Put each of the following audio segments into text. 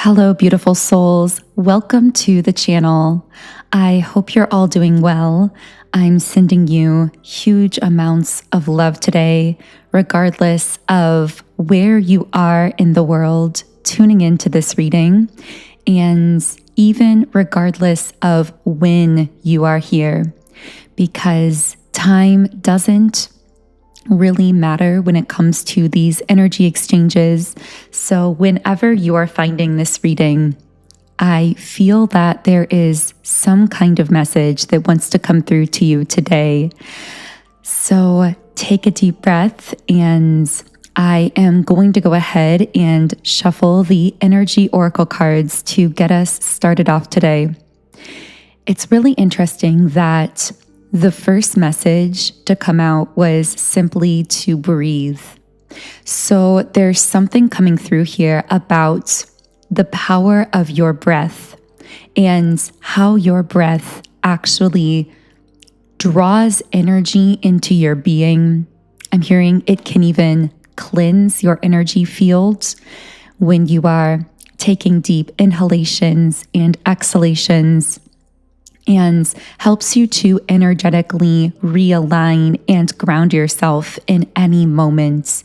Hello, beautiful souls. Welcome to the channel. I hope you're all doing well. I'm sending you huge amounts of love today, regardless of where you are in the world tuning into this reading, and even regardless of when you are here, because time doesn't really matter when it comes to these energy exchanges. So whenever you are finding this reading, I feel that there is some kind of message that wants to come through to you today. So take a deep breath, and I am going to go ahead and shuffle the energy oracle cards to get us started off today. It's really interesting that the first message to come out was simply to breathe. So there's something coming through here about the power of your breath and how your breath actually draws energy into your being. I'm hearing it can even cleanse your energy fields when you are taking deep inhalations and exhalations, and helps you to energetically realign and ground yourself in any moment.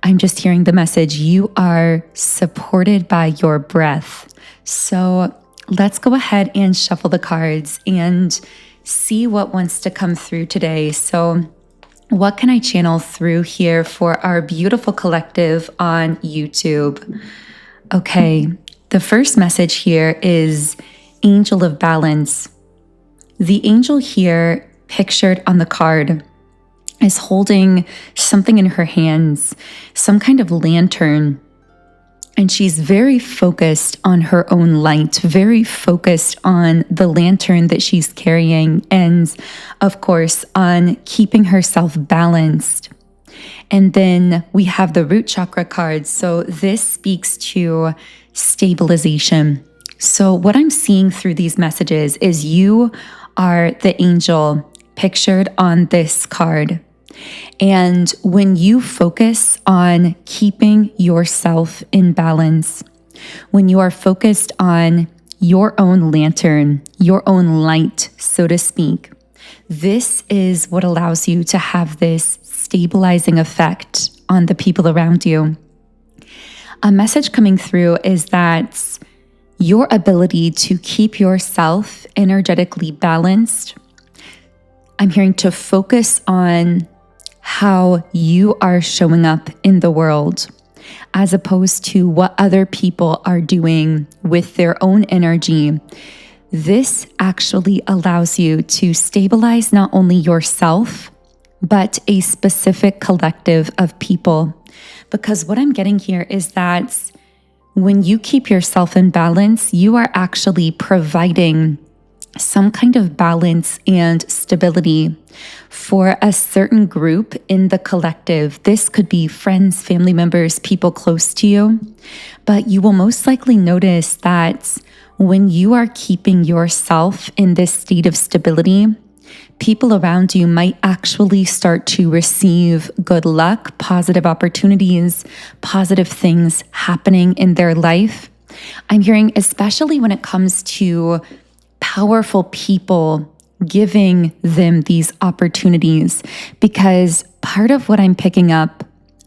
I'm just hearing the message, you are supported by your breath. So let's go ahead and shuffle the cards and see what wants to come through today. So what can I channel through here for our beautiful collective on YouTube? Okay, the first message here is Angel of Balance. The angel here pictured on the card is holding something in her hands, some kind of lantern, and she's very focused on her own light, very focused on the lantern that she's carrying, and of course on keeping herself balanced. And then we have the root chakra card, so this speaks to stabilization. So what I'm seeing through these messages is you are the angel pictured on this card. And when you focus on keeping yourself in balance, when you are focused on your own lantern, your own light, so to speak, this is what allows you to have this stabilizing effect on the people around you. A message coming through is that your ability to keep yourself energetically balanced, I'm hearing to focus on how you are showing up in the world, as opposed to what other people are doing with their own energy. This actually allows you to stabilize not only yourself, but a specific collective of people. Because what I'm getting here is that when you keep yourself in balance, you are actually providing some kind of balance and stability for a certain group in the collective. This could be friends, family members, people close to you. But you will most likely notice that when you are keeping yourself in this state of stability, people around you might actually start to receive good luck, positive opportunities, positive things happening in their life. I'm hearing, especially when it comes to powerful people, giving them these opportunities, because part of what I'm picking up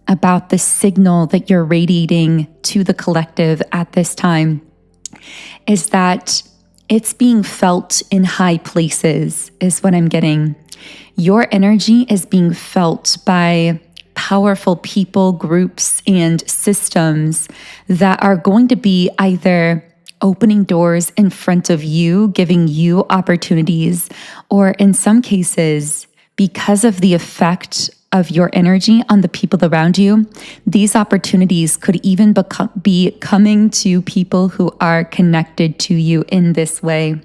about the signal that you're radiating to the collective at this time is that it's being felt in high places, is what I'm getting. Your energy is being felt by powerful people, groups, and systems that are going to be either opening doors in front of you, giving you opportunities, or in some cases, because of the effect of your energy on the people around you, these opportunities could even be coming to people who are connected to you in this way.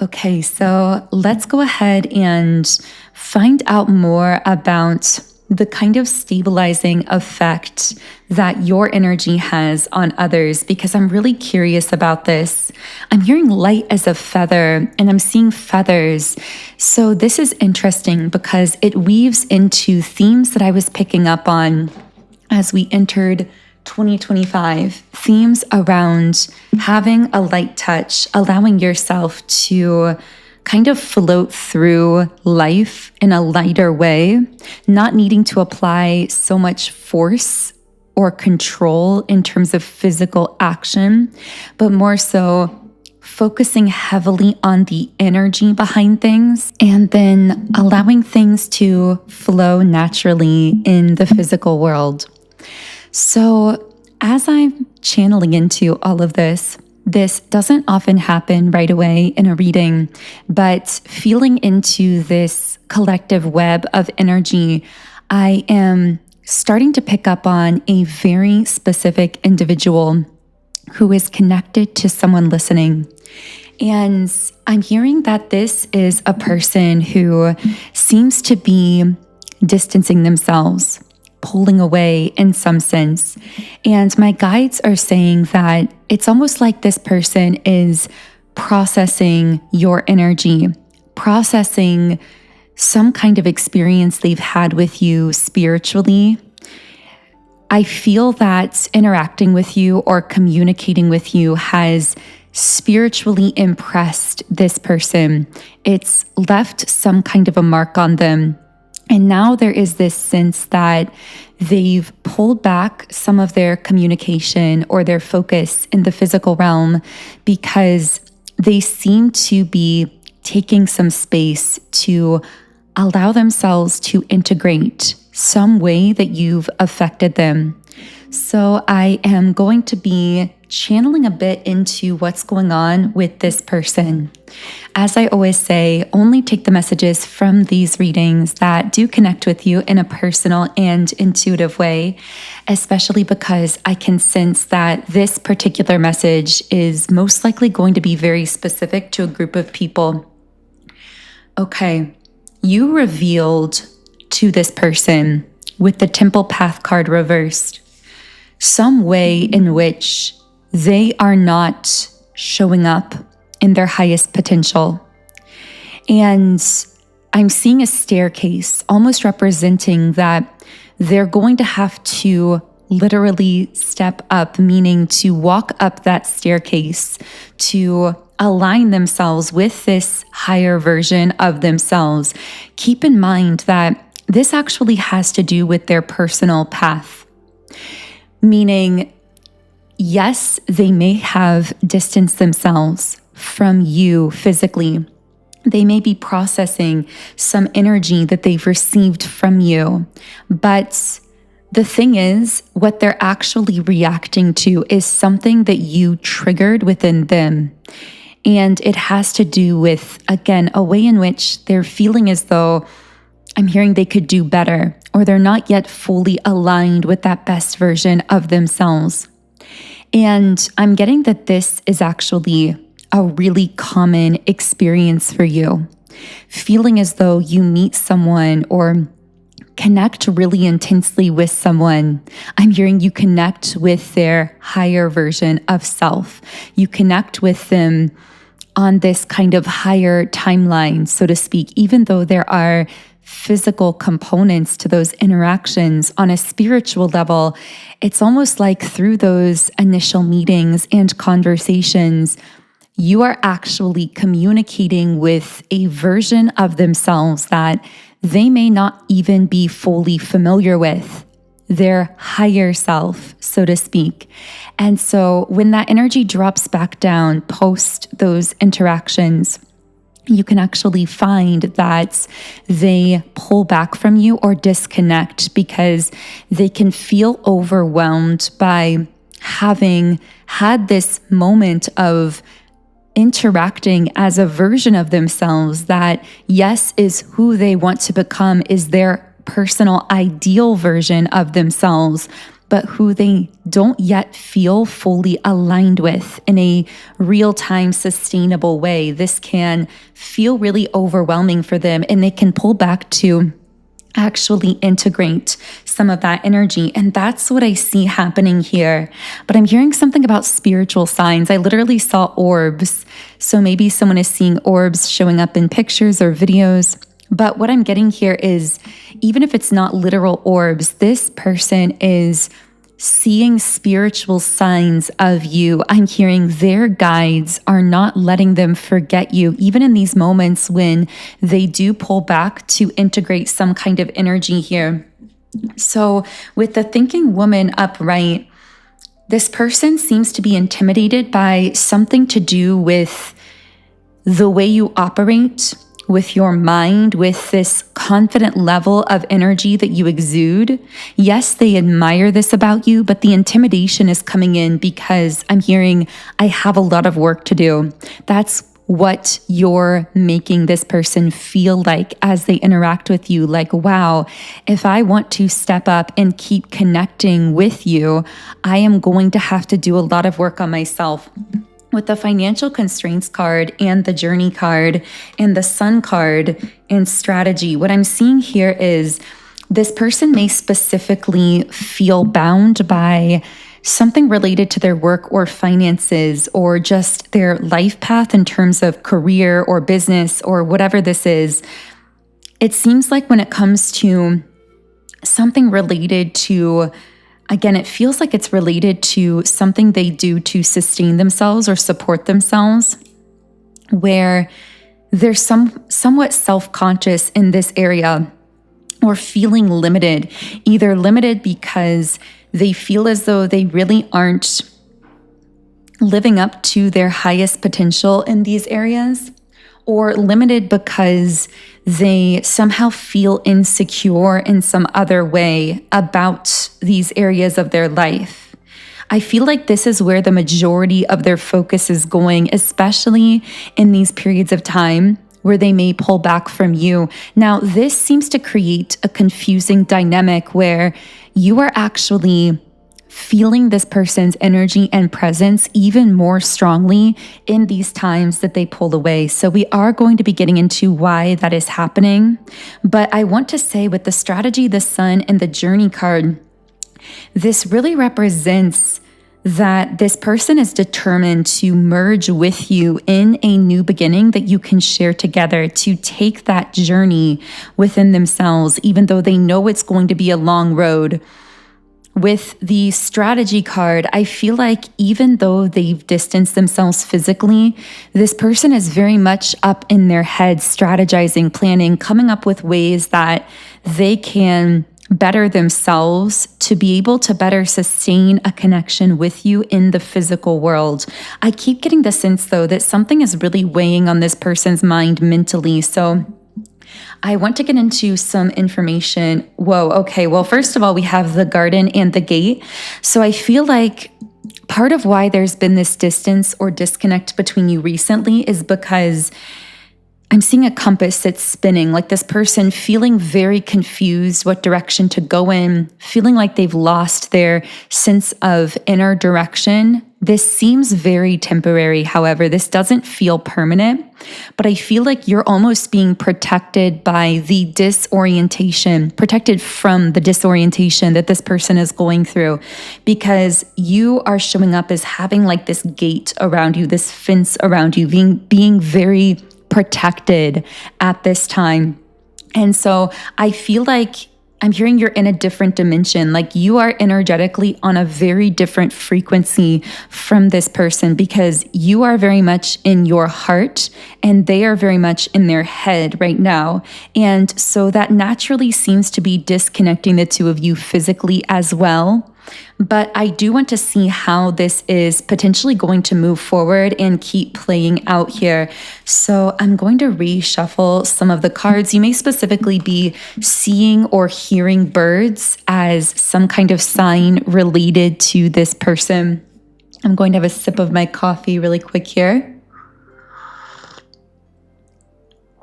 Okay, so let's go ahead and find out more about the kind of stabilizing effect that your energy has on others, because I'm really curious about this. I'm hearing light as a feather, and I'm seeing feathers. So this is interesting because it weaves into themes that I was picking up on as we entered 2025, themes around having a light touch, allowing yourself to kind of float through life in a lighter way, not needing to apply so much force or control in terms of physical action, but more so focusing heavily on the energy behind things and then allowing things to flow naturally in the physical world. So as I'm channeling into all of this, this doesn't often happen right away in a reading, but feeling into this collective web of energy, I am starting to pick up on a very specific individual who is connected to someone listening. And I'm hearing that this is a person who seems to be distancing themselves, pulling away in some sense. And my guides are saying that it's almost like this person is processing your energy, processing some kind of experience they've had with you spiritually. I feel that interacting with you or communicating with you has spiritually impressed this person. It's left some kind of a mark on them. And now there is this sense that they've pulled back some of their communication or their focus in the physical realm because they seem to be taking some space to allow themselves to integrate some way that you've affected them. So I am going to be channeling a bit into what's going on with this person. As I always say, only take the messages from these readings that do connect with you in a personal and intuitive way, especially because I can sense that this particular message is most likely going to be very specific to a group of people. Okay, you revealed to this person with the Temple Path card reversed some way in which they are not showing up in their highest potential. And I'm seeing a staircase almost representing that they're going to have to literally step up, meaning to walk up that staircase to align themselves with this higher version of themselves. Keep in mind that this actually has to do with their personal path, meaning yes, they may have distanced themselves from you physically. They may be processing some energy that they've received from you. But the thing is, what they're actually reacting to is something that you triggered within them. And it has to do with, again, a way in which they're feeling as though I'm hearing they could do better, or they're not yet fully aligned with that best version of themselves. And I'm getting that this is actually a really common experience for you. Feeling as though you meet someone or connect really intensely with someone. I'm hearing you connect with their higher version of self. You connect with them on this kind of higher timeline, so to speak, even though there are physical components to those interactions. On a spiritual level, it's almost like through those initial meetings and conversations, you are actually communicating with a version of themselves that they may not even be fully familiar with, their higher self, so to speak. And so when that energy drops back down post those interactions, you can actually find that they pull back from you or disconnect because they can feel overwhelmed by having had this moment of interacting as a version of themselves that, yes, is who they want to become, is their personal ideal version of themselves, but who they don't yet feel fully aligned with in a real-time, sustainable way. This can feel really overwhelming for them, and they can pull back to actually integrate some of that energy. And that's what I see happening here. But I'm hearing something about spiritual signs. I literally saw orbs. So maybe someone is seeing orbs showing up in pictures or videos. But what I'm getting here is, even if it's not literal orbs, this person is seeing spiritual signs of you. I'm hearing their guides are not letting them forget you, even in these moments when they do pull back to integrate some kind of energy here. So with the thinking woman upright, this person seems to be intimidated by something to do with the way you operate, with your mind, with this confident level of energy that you exude. Yes, they admire this about you, but the intimidation is coming in because I'm hearing, I have a lot of work to do. That's what you're making this person feel like as they interact with you. Like, wow, if I want to step up and keep connecting with you, I am going to have to do a lot of work on myself. With the financial constraints card and the journey card and the sun card and strategy, what I'm seeing here is this person may specifically feel bound by something related to their work or finances or just their life path in terms of career or business or whatever this is. It seems like when it comes to something related to, again, it feels like it's related to something they do to sustain themselves or support themselves, where they're somewhat self-conscious in this area or feeling limited, either limited because they feel as though they really aren't living up to their highest potential in these areas, or limited because they somehow feel insecure in some other way about these areas of their life. I feel like this is where the majority of their focus is going, especially in these periods of time where they may pull back from you. Now, this seems to create a confusing dynamic where you are actually feeling this person's energy and presence even more strongly in these times that they pull away. So we are going to be getting into why that is happening. But I want to say with the strategy, the sun, and the journey card, this really represents that this person is determined to merge with you in a new beginning that you can share together, to take that journey within themselves, even though they know it's going to be a long road. With the strategy card, I feel like even though they've distanced themselves physically, this person is very much up in their head, strategizing, planning, coming up with ways that they can better themselves to be able to better sustain a connection with you in the physical world. I keep getting the sense, though, that something is really weighing on this person's mind mentally. So I want to get into some information. Whoa, okay. Well, first of all, we have the garden and the gate. So I feel like part of why there's been this distance or disconnect between you recently is because I'm seeing a compass that's spinning, like this person feeling very confused what direction to go in, feeling like they've lost their sense of inner direction. This seems very temporary. However, this doesn't feel permanent, but I feel like you're almost being protected by the disorientation, protected from the disorientation that this person is going through, because you are showing up as having like this gate around you, this fence around you, being very protected at this time. And so I feel like I'm hearing you're in a different dimension, like you are energetically on a very different frequency from this person, because you are very much in your heart and they are very much in their head right now. And so that naturally seems to be disconnecting the two of you physically as well. But I do want to see how this is potentially going to move forward and keep playing out here. So I'm going to reshuffle some of the cards. You may specifically be seeing or hearing birds as some kind of sign related to this person. I'm going to have a sip of my coffee really quick here.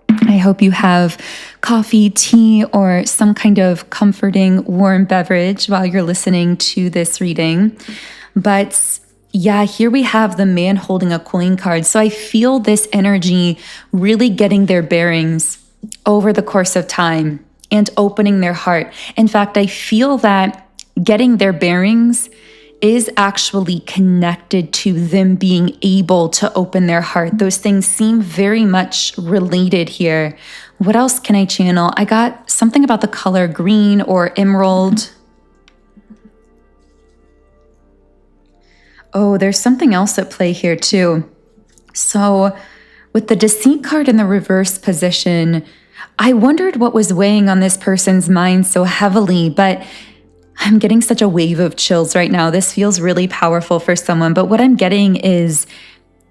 I hope you have coffee, tea, or some kind of comforting warm beverage while you're listening to this reading. But yeah, here we have the man holding a coin card. So I feel this energy really getting their bearings over the course of time and opening their heart. In fact, I feel that getting their bearings is actually connected to them being able to open their heart. Those things seem very much related here. What else can I channel? I got something about the color green or emerald. Oh, there's something else at play here too. So with the Deceit card in the reverse position, I wondered what was weighing on this person's mind so heavily, but I'm getting such a wave of chills right now. This feels really powerful for someone, but what I'm getting is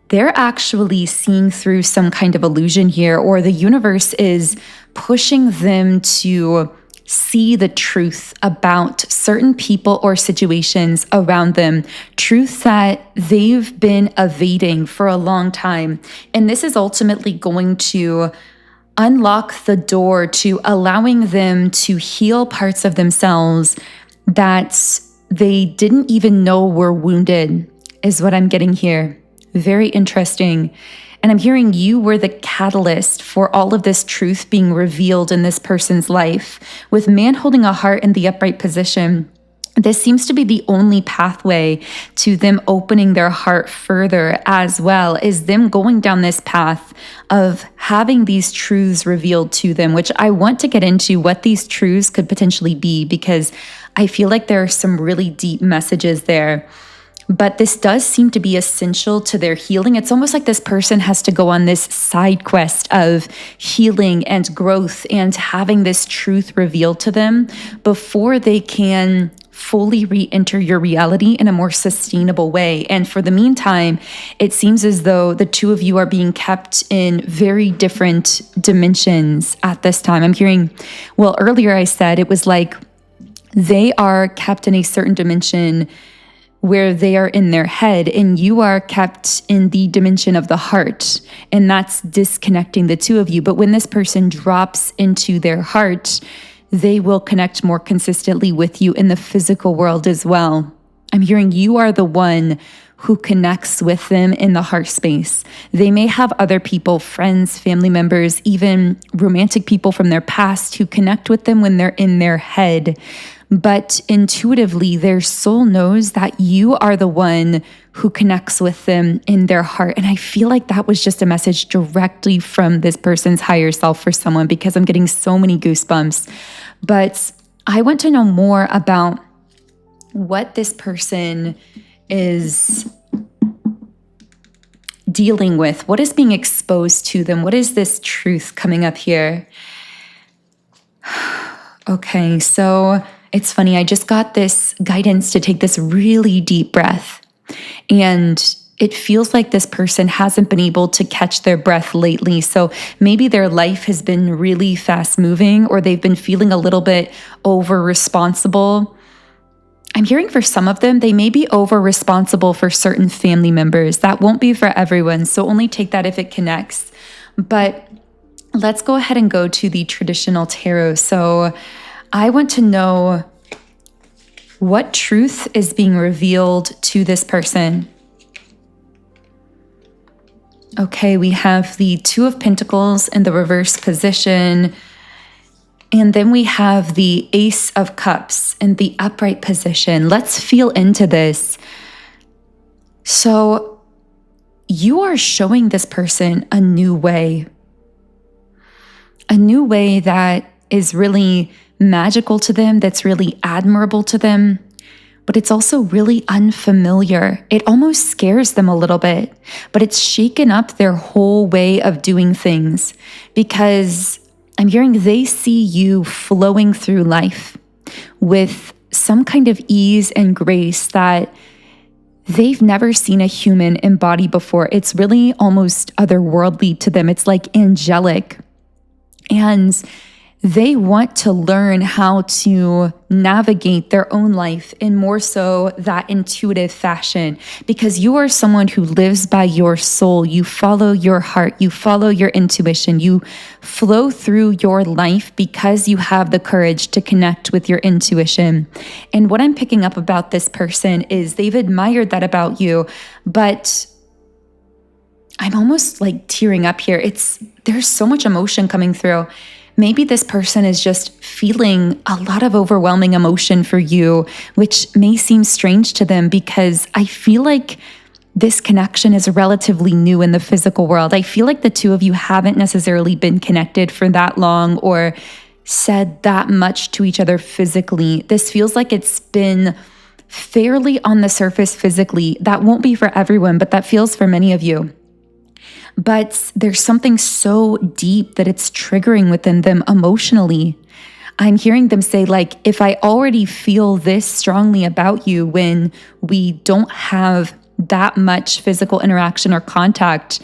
they're actually seeing through some kind of illusion here, or the universe is pushing them to see the truth about certain people or situations around them, truth that they've been evading for a long time. And this is ultimately going to unlock the door to allowing them to heal parts of themselves that they didn't even know were wounded, is what I'm getting here. Very interesting. And I'm hearing you were the catalyst for all of this truth being revealed in this person's life. With man holding a heart in the upright position, this seems to be the only pathway to them opening their heart further as well, is them going down this path of having these truths revealed to them, which I want to get into what these truths could potentially be, because I feel like there are some really deep messages there. But this does seem to be essential to their healing. It's almost like this person has to go on this side quest of healing and growth and having this truth revealed to them before they can fully re-enter your reality in a more sustainable way. And for the meantime, it seems as though the two of you are being kept in very different dimensions at this time. I'm hearing, well, earlier I said it was like they are kept in a certain dimension where they are in their head, and you are kept in the dimension of the heart, and that's disconnecting the two of you. But when this person drops into their heart, they will connect more consistently with you in the physical world as well. I'm hearing you are the one who connects with them in the heart space. They may have other people, friends, family members, even romantic people from their past who connect with them when they're in their head. But intuitively, their soul knows that you are the one who connects with them in their heart. And I feel like that was just a message directly from this person's higher self for someone, because I'm getting so many goosebumps. But I want to know more about what this person is dealing with. What is being exposed to them? What is this truth coming up here? Okay, so it's funny, I just got this guidance to take this really deep breath, and it feels like this person hasn't been able to catch their breath lately. So maybe their life has been really fast moving, or they've been feeling a little bit over responsible. I'm hearing for some of them, they may be over responsible for certain family members. That won't be for everyone, so only take that if it connects. But let's go ahead and go to the traditional tarot. So I want to know what truth is being revealed to this person. Okay, we have the Two of Pentacles in the reverse position. And then we have the Ace of Cups in the upright position. Let's feel into this. So you are showing this person a new way that is really magical to them, that's really admirable to them, but it's also really unfamiliar. It almost scares them a little bit, but it's shaken up their whole way of doing things, because I'm hearing they see you flowing through life with some kind of ease and grace that they've never seen a human embody before. It's really almost otherworldly to them. It's like angelic. And they want to learn how to navigate their own life in more so that intuitive fashion, because you are someone who lives by your soul. You follow your heart, you follow your intuition, you flow through your life because you have the courage to connect with your intuition. And what I'm picking up about this person is they've admired that about you, but I'm almost like tearing up here. There's so much emotion coming through. Maybe this person is just feeling a lot of overwhelming emotion for you, which may seem strange to them, because I feel like this connection is relatively new in the physical world. I feel like the two of you haven't necessarily been connected for that long or said that much to each other physically. This feels like it's been fairly on the surface physically. That won't be for everyone, but that feels for many of you. But there's something so deep that it's triggering within them emotionally. I'm hearing them say, like, if I already feel this strongly about you when we don't have that much physical interaction or contact,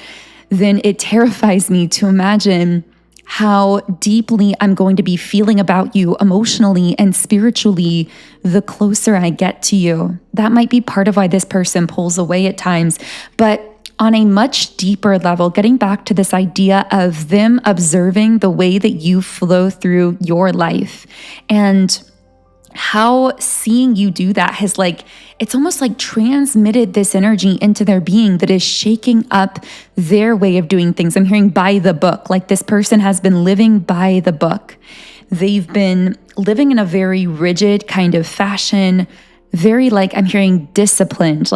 then it terrifies me to imagine how deeply I'm going to be feeling about you emotionally and spiritually the closer I get to you. That might be part of why this person pulls away at times. But on a much deeper level, getting back to this idea of them observing the way that you flow through your life and how seeing you do that has it's almost like transmitted this energy into their being that is shaking up their way of doing things. I'm hearing by the book, like this person has been living by the book. They've been living in a very rigid kind of fashion, very I'm hearing disciplined,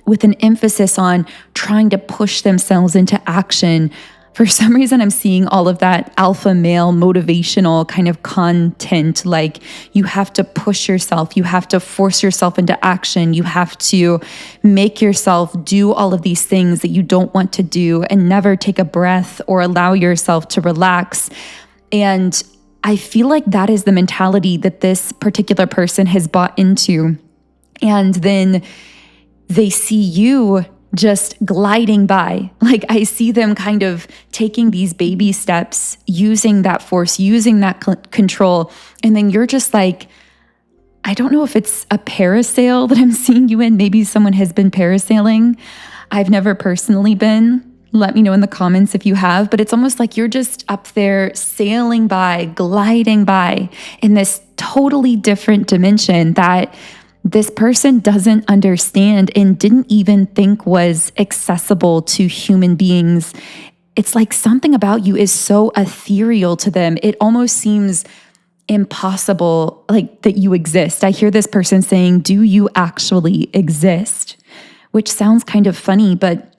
with an emphasis on trying to push themselves into action. For some reason, I'm seeing all of that alpha male motivational kind of content. You have to push yourself. You have to force yourself into action. You have to make yourself do all of these things that you don't want to do and never take a breath or allow yourself to relax. And I feel like that is the mentality that this particular person has bought into. And then they see you just gliding by. I see them kind of taking these baby steps, using that force, using that control. And then you're just I don't know if it's a parasail that I'm seeing you in. Maybe someone has been parasailing. I've never personally been. Let me know in the comments if you have, but it's almost like you're just up there sailing by, gliding by in this totally different dimension that this person doesn't understand and didn't even think was accessible to human beings. It's like something about you is so ethereal to them. It almost seems impossible, that you exist. I hear this person saying, "Do you actually exist?" Which sounds kind of funny, but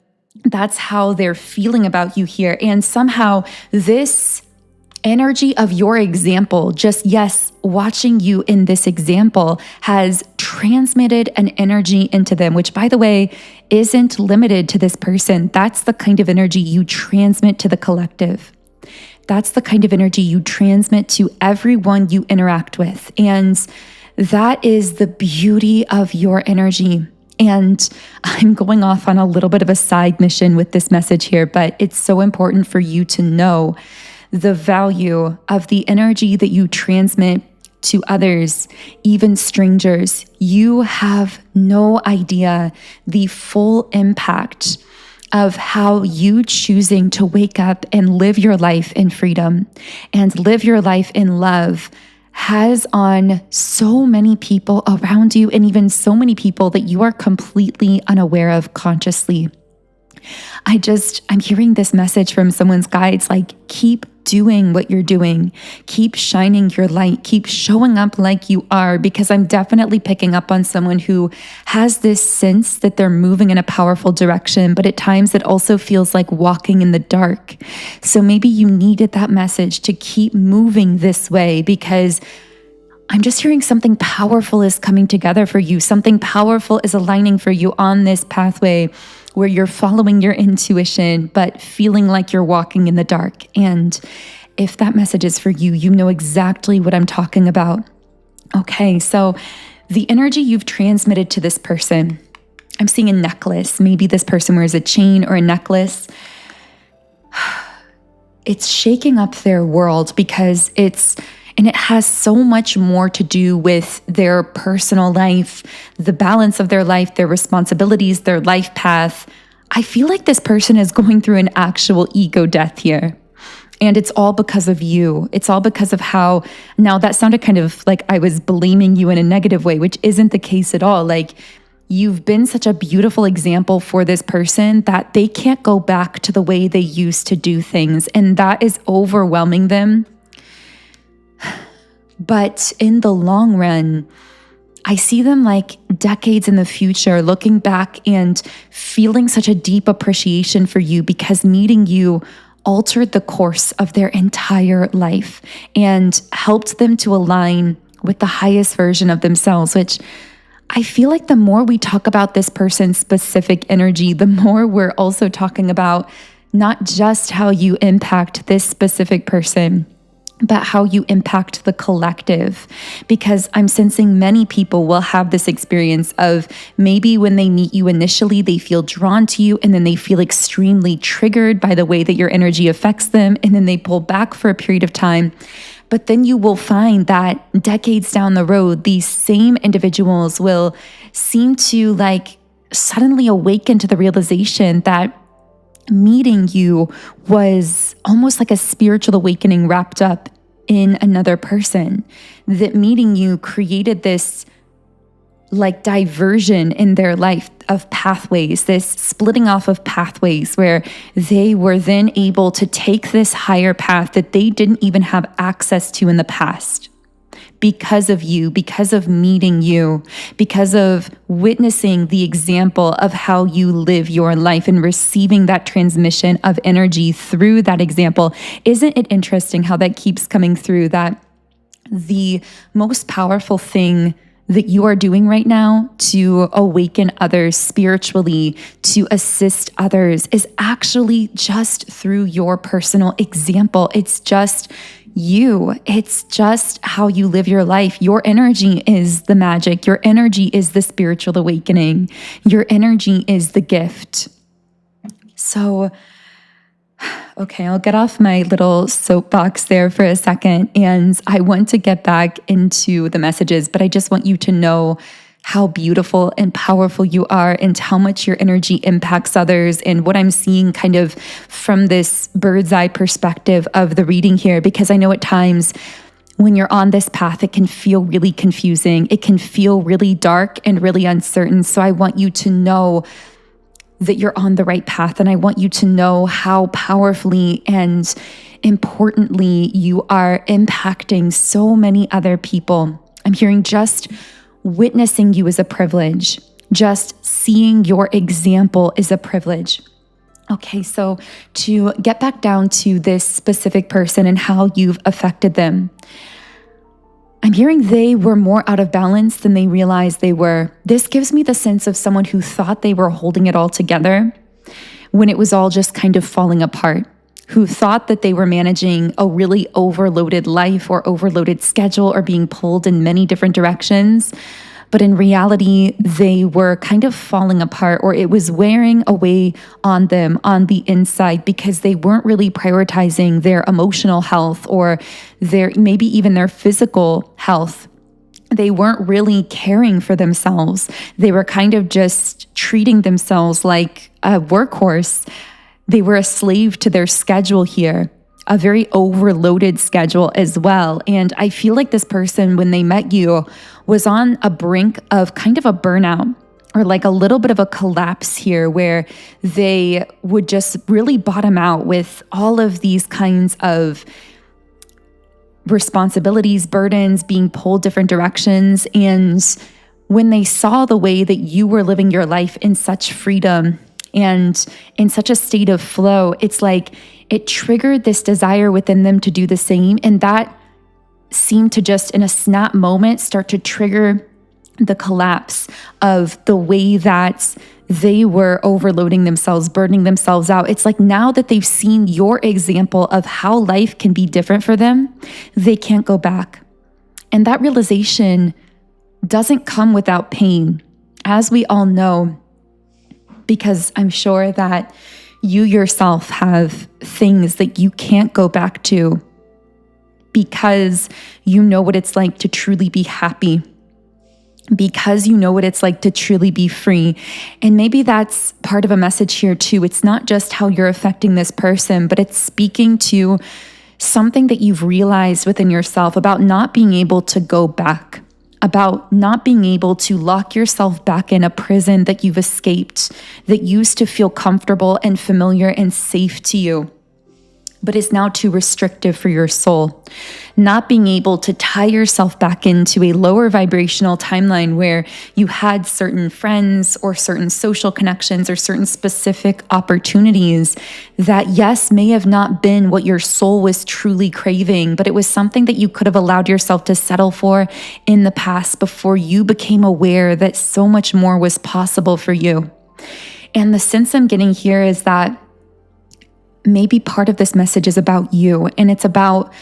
that's how they're feeling about you here. And somehow this energy of your example, watching you in this example has transmitted an energy into them, which, by the way, isn't limited to this person. That's the kind of energy you transmit to the collective. That's the kind of energy you transmit to everyone you interact with. And that is the beauty of your energy. And I'm going off on a little bit of a side mission with this message here, but it's so important for you to know the value of the energy that you transmit to others, even strangers. You have no idea the full impact of how you choosing to wake up and live your life in freedom and live your life in love has on so many people around you, and even so many people that you are completely unaware of consciously. I'm hearing this message from someone's guides, keep doing what you're doing, keep shining your light, keep showing up like you are, because I'm definitely picking up on someone who has this sense that they're moving in a powerful direction, but at times it also feels like walking in the dark. So maybe you needed that message to keep moving this way, because I'm just hearing something powerful is coming together for you. Something powerful is aligning for you on this pathway where you're following your intuition, but feeling like you're walking in the dark. And if that message is for you, you know exactly what I'm talking about. Okay, so the energy you've transmitted to this person, I'm seeing a necklace. Maybe this person wears a chain or a necklace. It's shaking up their world because and it has so much more to do with their personal life, the balance of their life, their responsibilities, their life path. I feel like this person is going through an actual ego death here. And it's all because of you. It's all because of how, now that sounded kind of like I was blaming you in a negative way, which isn't the case at all. You've been such a beautiful example for this person that they can't go back to the way they used to do things. And that is overwhelming them. But in the long run, I see them decades in the future, looking back and feeling such a deep appreciation for you because meeting you altered the course of their entire life and helped them to align with the highest version of themselves, which I feel like the more we talk about this person's specific energy, the more we're also talking about not just how you impact this specific person, but how you impact the collective. Because I'm sensing many people will have this experience of maybe when they meet you initially, they feel drawn to you, and then they feel extremely triggered by the way that your energy affects them, and then they pull back for a period of time. But then you will find that decades down the road, these same individuals will seem to like suddenly awaken to the realization that meeting you was almost like a spiritual awakening wrapped up in another person. That meeting you created this like diversion in their life of pathways, this splitting off of pathways where they were then able to take this higher path that they didn't even have access to in the past. Because of you, because of meeting you, because of witnessing the example of how you live your life and receiving that transmission of energy through that example. Isn't it interesting how that keeps coming through, that the most powerful thing that you are doing right now to awaken others spiritually, to assist others, is actually just through your personal example. It's just you. It's just how you live your life. Your energy is the magic. Your energy is the spiritual awakening. Your energy is the gift. So, okay, I'll get off my little soapbox there for a second, and I want to get back into the messages, but I just want you to know how beautiful and powerful you are and how much your energy impacts others, and what I'm seeing kind of from this bird's eye perspective of the reading here, because I know at times when you're on this path, it can feel really confusing. It can feel really dark and really uncertain. So I want you to know that you're on the right path. And I want you to know how powerfully and importantly you are impacting so many other people. I'm hearing just witnessing you is a privilege. Just seeing your example is a privilege. Okay, so to get back down to this specific person and how you've affected them, I'm hearing they were more out of balance than they realized they were. This gives me the sense of someone who thought they were holding it all together when it was all just kind of falling apart, who thought that they were managing a really overloaded life or overloaded schedule or being pulled in many different directions. But in reality, they were kind of falling apart, or it was wearing away on them on the inside because they weren't really prioritizing their emotional health or their maybe even their physical health. They weren't really caring for themselves. They were kind of just treating themselves like a workhorse. They were a slave to their schedule here, a very overloaded schedule as well. And I feel like this person, when they met you, was on a brink of kind of a burnout or like a little bit of a collapse here, where they would just really bottom out with all of these kinds of responsibilities, burdens, being pulled different directions. And when they saw the way that you were living your life in such freedom and in such a state of flow, it's like it triggered this desire within them to do the same. And that seemed to just in a snap moment start to trigger the collapse of the way that they were overloading themselves, burning themselves out. It's like now that they've seen your example of how life can be different for them, they can't go back. And that realization doesn't come without pain, as we all know, because I'm sure that you yourself have things that you can't go back to because you know what it's like to truly be happy, because you know what it's like to truly be free. And maybe that's part of a message here too. It's not just how you're affecting this person, but it's speaking to something that you've realized within yourself about not being able to go back, about not being able to lock yourself back in a prison that you've escaped, that used to feel comfortable and familiar and safe to you. but is now too restrictive for your soul. Not being able to tie yourself back into a lower vibrational timeline where you had certain friends or certain social connections or certain specific opportunities that, yes, may have not been what your soul was truly craving, but it was something that you could have allowed yourself to settle for in the past before you became aware that so much more was possible for you. And the sense I'm getting here is that maybe part of this message is about you, and it's about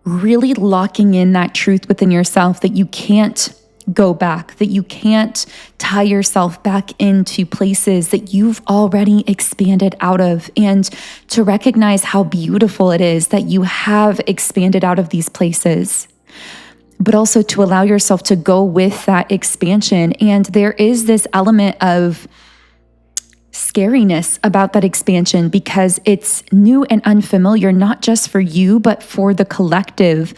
really locking in that truth within yourself that you can't go back, that you can't tie yourself back into places that you've already expanded out of, and to recognize how beautiful it is that you have expanded out of these places, but also to allow yourself to go with that expansion. And there is this element of scariness about that expansion because it's new and unfamiliar, not just for you, but for the collective.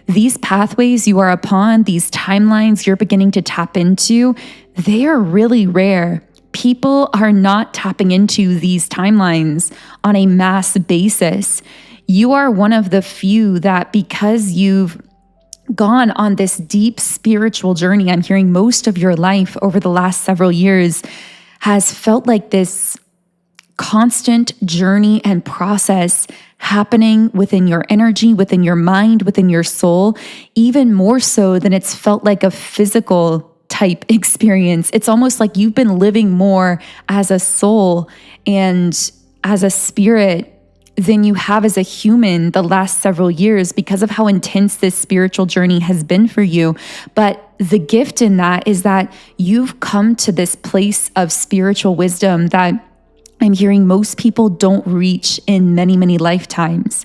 These pathways you are upon, these timelines you're beginning to tap into, they are really rare. People are not tapping into these timelines on a mass basis. You are one of the few that, because you've gone on this deep spiritual journey, I'm hearing most of your life over the last several years, has felt like this constant journey and process happening within your energy, within your mind, within your soul, even more so than it's felt like a physical type experience. It's almost like you've been living more as a soul and as a spirit than you have as a human the last several years because of how intense this spiritual journey has been for you. But the gift in that is that you've come to this place of spiritual wisdom that I'm hearing most people don't reach in many, many lifetimes.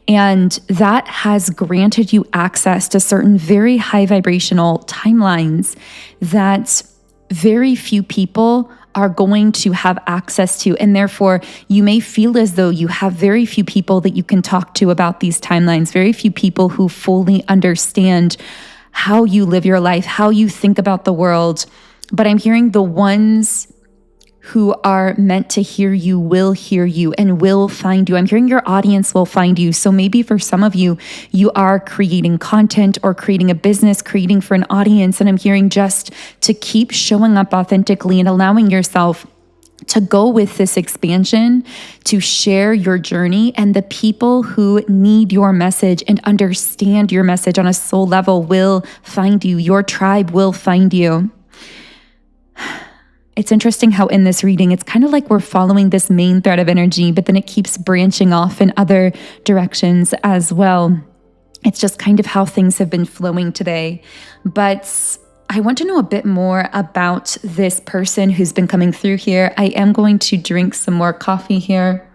And that has granted you access to certain very high vibrational timelines that very few people are going to have access to. And therefore, you may feel as though you have very few people that you can talk to about these timelines, very few people who fully understand how you live your life, how you think about the world. But I'm hearing the ones who are meant to hear you will hear you and will find you. I'm hearing your audience will find you. So maybe for some of you, you are creating content or creating a business, creating for an audience. And I'm hearing just to keep showing up authentically and allowing yourself to go with this expansion, to share your journey, and the people who need your message and understand your message on a soul level will find you. Your tribe will find you. It's interesting how in this reading, it's kind of like we're following this main thread of energy, but then it keeps branching off in other directions as well. It's just kind of how things have been flowing today. But I want to know a bit more about this person who's been coming through here. I am going to drink some more coffee here.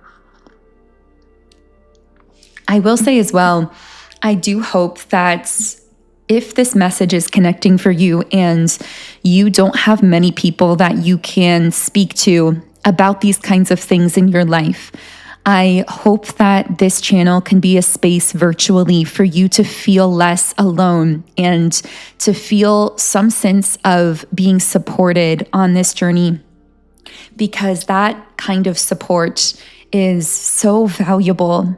I will say as well, I do hope that if this message is connecting for you and you don't have many people that you can speak to about these kinds of things in your life, I hope that this channel can be a space virtually for you to feel less alone and to feel some sense of being supported on this journey, because that kind of support is so valuable.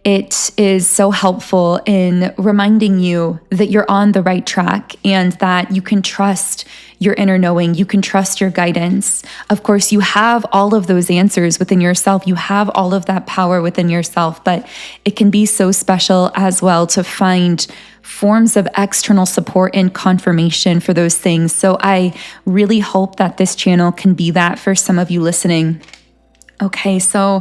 It is so helpful in reminding you that you're on the right track and that you can trust your inner knowing, you can trust your guidance. Of course, you have all of those answers within yourself. You have all of that power within yourself, but it can be so special as well to find forms of external support and confirmation for those things. So I really hope that this channel can be that for some of you listening. Okay, so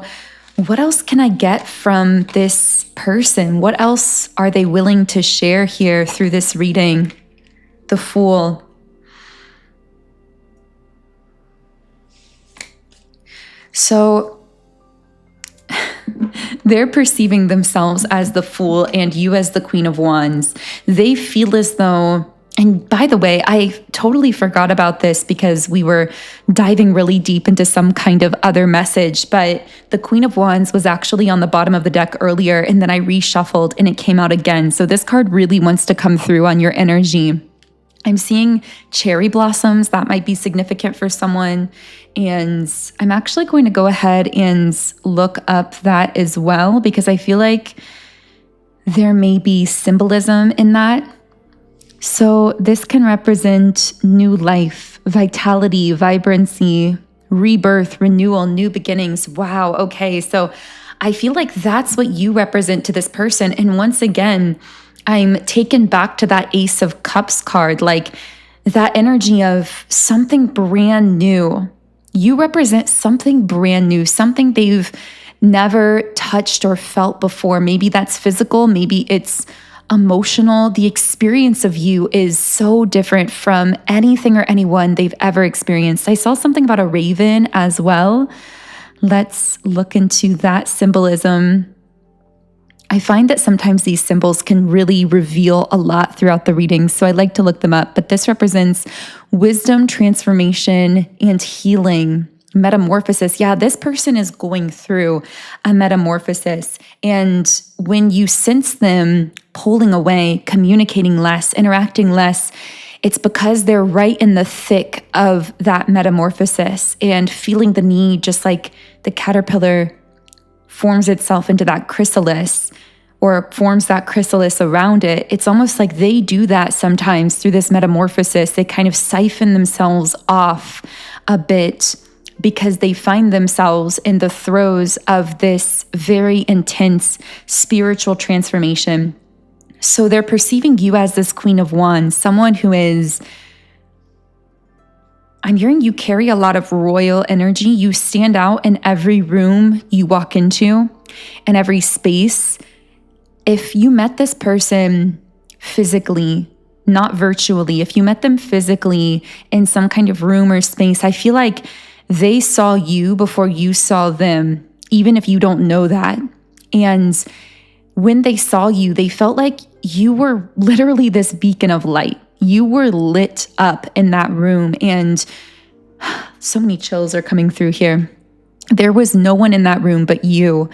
what else can I get from this person? What else are they willing to share here through this reading? The Fool. So they're perceiving themselves as the Fool and you as the Queen of Wands. They feel as though, and by the way, I totally forgot about this because we were diving really deep into some kind of other message, but the Queen of Wands was actually on the bottom of the deck earlier, and then I reshuffled and it came out again. So this card really wants to come through on your energy. I'm seeing cherry blossoms. That might be significant for someone. And I'm actually going to go ahead and look up that as well, because I feel like there may be symbolism in that. So this can represent new life, vitality, vibrancy, rebirth, renewal, new beginnings. Wow. Okay. So I feel like that's what you represent to this person. And once again, I'm taken back to that Ace of Cups card, like that energy of something brand new. You represent something brand new, something they've never touched or felt before. Maybe that's physical, maybe it's emotional. The experience of you is so different from anything or anyone they've ever experienced. I saw something about a raven as well. Let's look into that symbolism. I find that sometimes these symbols can really reveal a lot throughout the reading, so I like to look them up. But this represents wisdom, transformation, and healing, metamorphosis. Yeah, this person is going through a metamorphosis. And when you sense them pulling away, communicating less, interacting less, it's because they're right in the thick of that metamorphosis and feeling the need, just like the caterpillar forms itself into that chrysalis or forms that chrysalis around it. It's almost like they do that sometimes through this metamorphosis. They kind of siphon themselves off a bit because they find themselves in the throes of this very intense spiritual transformation. So they're perceiving you as this Queen of Wands, someone who is, I'm hearing you carry a lot of royal energy. You stand out in every room you walk into, in every space. If you met this person physically, not virtually, if you met them physically in some kind of room or space, I feel like they saw you before you saw them, even if you don't know that. And when they saw you, they felt like you were literally this beacon of light. You were lit up in that room, and so many chills are coming through here. There was no one in that room but you,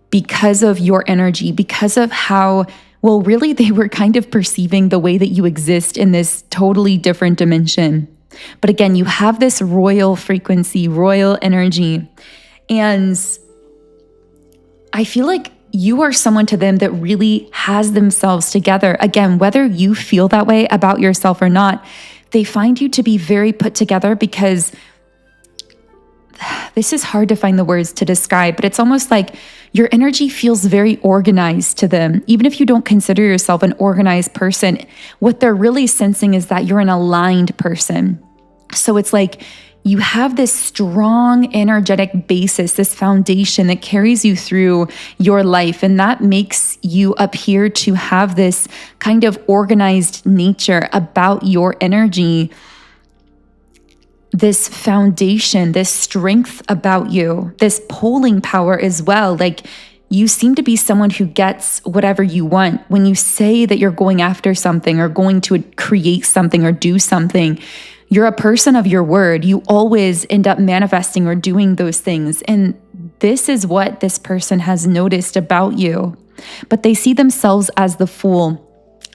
because of your energy, because of how, well, really they were kind of perceiving the way that you exist in this totally different dimension. But again, you have this royal frequency, royal energy, and I feel like you are someone to them that really has themselves together. Again, whether you feel that way about yourself or not, they find you to be very put together, because this is hard to find the words to describe, but it's almost like your energy feels very organized to them. Even if you don't consider yourself an organized person, what they're really sensing is that you're an aligned person. So it's like you have this strong energetic basis, this foundation that carries you through your life. And that makes you appear to have this kind of organized nature about your energy, this foundation, this strength about you, this pulling power as well. Like, you seem to be someone who gets whatever you want. When you say that you're going after something or going to create something or do something, you're a person of your word. You always end up manifesting or doing those things. And this is what this person has noticed about you. But they see themselves as the fool,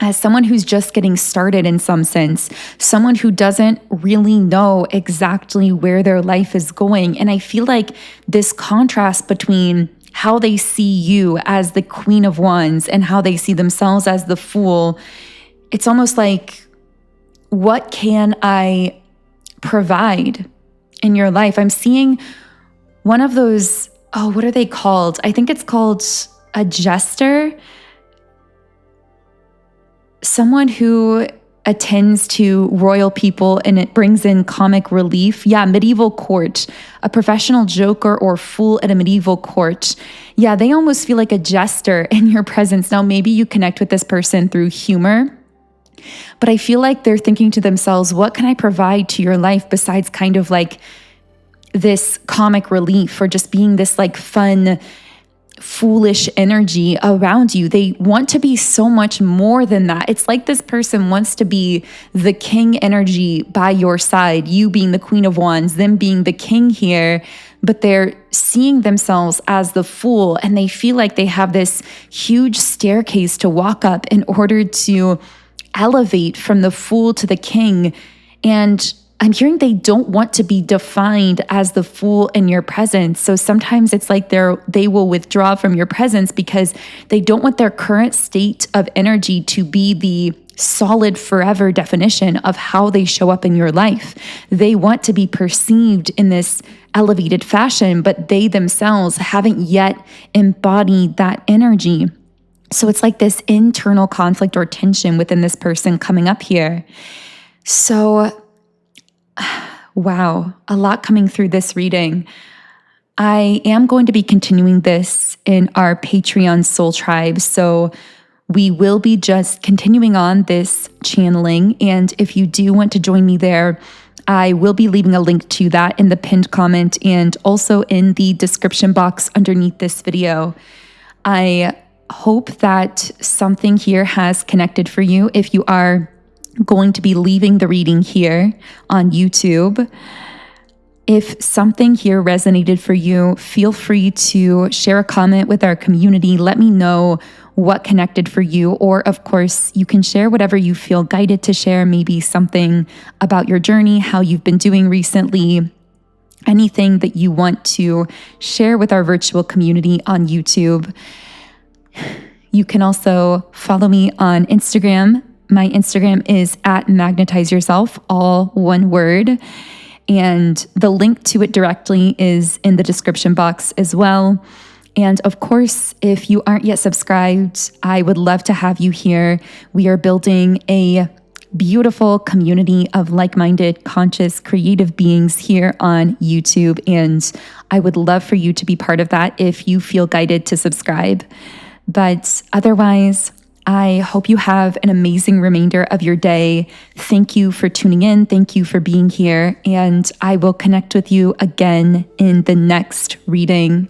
as someone who's just getting started in some sense, someone who doesn't really know exactly where their life is going. And I feel like this contrast between how they see you as the Queen of Wands and how they see themselves as the fool, it's almost like, what can I provide in your life? I'm seeing one of those, what are they called? I think it's called a jester. Someone who attends to royal people and it brings in comic relief. Yeah, medieval court, a professional joker or fool at a medieval court. Yeah, they almost feel like a jester in your presence. Now, maybe you connect with this person through humor, but I feel like they're thinking to themselves, what can I provide to your life besides kind of like this comic relief or just being this like fun, foolish energy around you? They want to be so much more than that. It's like this person wants to be the king energy by your side, you being the Queen of Wands, them being the king here, but they're seeing themselves as the fool, and they feel like they have this huge staircase to walk up in order to elevate from the fool to the king. And I'm hearing they don't want to be defined as the fool in your presence. So sometimes it's like they will withdraw from your presence because they don't want their current state of energy to be the solid forever definition of how they show up in your life. They want to be perceived in this elevated fashion, but they themselves haven't yet embodied that energy. So it's like this internal conflict or tension within this person coming up here. So wow, a lot coming through this reading. I am going to be continuing this in our Patreon Soul Tribe, so we will be just continuing on this channeling. And if you do want to join me there, I will be leaving a link to that in the pinned comment and also in the description box underneath this video. I hope that something here has connected for you. If you are going to be leaving the reading here on YouTube, if something here resonated for you, feel free to share a comment with our community. Let me know what connected for you. Or of course, you can share whatever you feel guided to share, maybe something about your journey, how you've been doing recently, anything that you want to share with our virtual community on YouTube. You can also follow me on Instagram. My Instagram is @magnetizeyourself, all one word. And the link to it directly is in the description box as well. And of course, if you aren't yet subscribed, I would love to have you here. We are building a beautiful community of like-minded, conscious, creative beings here on YouTube. And I would love for you to be part of that if you feel guided to subscribe. But otherwise, I hope you have an amazing remainder of your day. Thank you for tuning in. Thank you for being here. And I will connect with you again in the next reading.